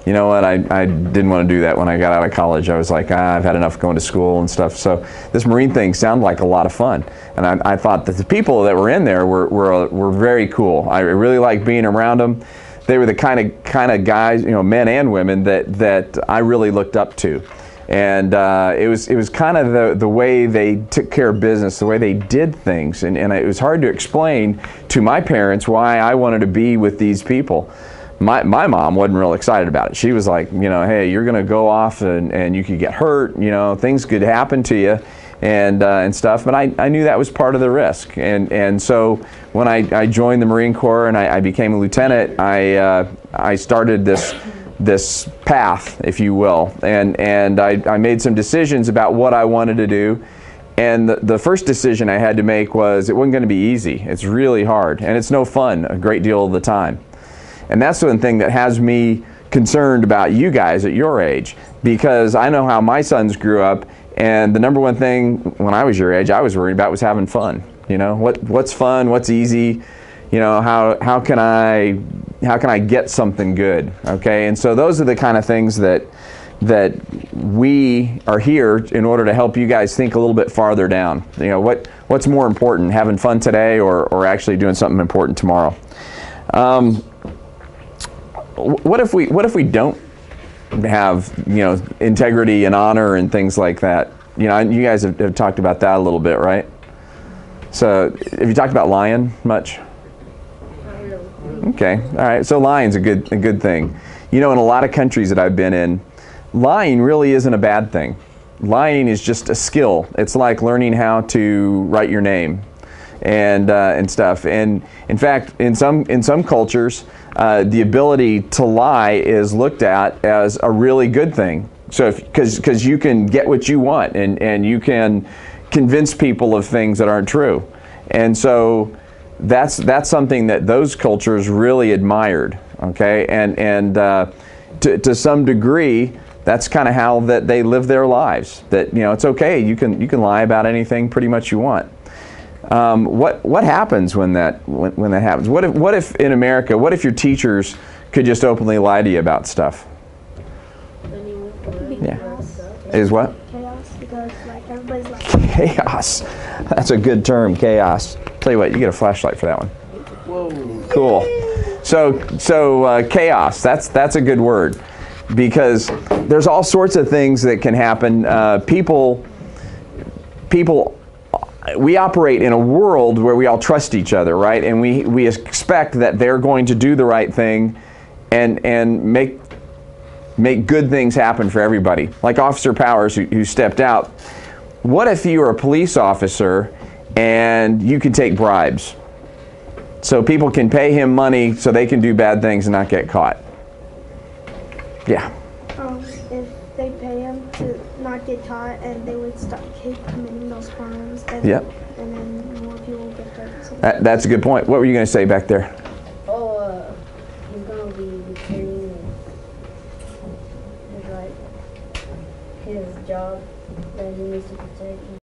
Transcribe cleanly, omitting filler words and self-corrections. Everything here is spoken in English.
you know what, I didn't want to do that when I got out of college. I was like, I've had enough going to school and stuff. So this Marine thing sounded like a lot of fun. And I thought that the people that were in there were very cool. I really liked being around them. They were the kind of guys, you know, men and women that I really looked up to. And it was kind of the way they took care of business, the way they did things. And it was hard to explain to my parents why I wanted to be with these people. My mom wasn't real excited about it. She was like, you know, hey, you're going to go off and you could get hurt, you know, things could happen to you and stuff. But I knew that was part of the risk. And so when I joined the Marine Corps and I became a lieutenant, I started this path, if you will. And I made some decisions about what I wanted to do. And the first decision I had to make was it wasn't going to be easy. It's really hard. And it's no fun a great deal of the time. And that's one thing that has me concerned about you guys at your age, because I know how my sons grew up, and the number one thing when I was your age I was worried about was having fun. You know, what's fun, what's easy, you know, how can I get something good, okay? And so those are the kind of things that we are here in order to help you guys think a little bit farther down. You know, what's more important, having fun today or actually doing something important tomorrow? What if we don't have, you know, integrity and honor and things like that? You know, you guys have talked about that a little bit, right? So have you talked about lying much? Okay, all right. So lying's a good thing. You know, in a lot of countries that I've been in, lying really isn't a bad thing. Lying is just a skill. It's like learning how to write your name and stuff. And in fact, in some cultures, the ability to lie is looked at as a really good thing. So because you can get what you want and you can convince people of things that aren't true. And so that's something that those cultures really admired, okay? And to some degree, that's kind of how that they live their lives. That, you know, it's okay, you can lie about anything pretty much you want. What happens when that happens? What if in America, what if your teachers could just openly lie to you about stuff? Yeah. Is what? Chaos, because like everybody's like chaos. That's a good term, chaos. Tell you what, you get a flashlight for that one. Whoa. Cool. So chaos. That's a good word, because there's all sorts of things that can happen. People. We operate in a world where we all trust each other, right? And we expect that they're going to do the right thing and make good things happen for everybody. Like Officer Powers, who stepped out. What if you were a police officer and you could take bribes? So people can pay him money so they can do bad things and not get caught. Yeah. If they pay him to not get caught, and they would keep committing those crimes, and, Yep. and then more people would get hurt. So That's a good point. What were you going to say back there? Oh, he's gonna be returning his job that he needs to protect.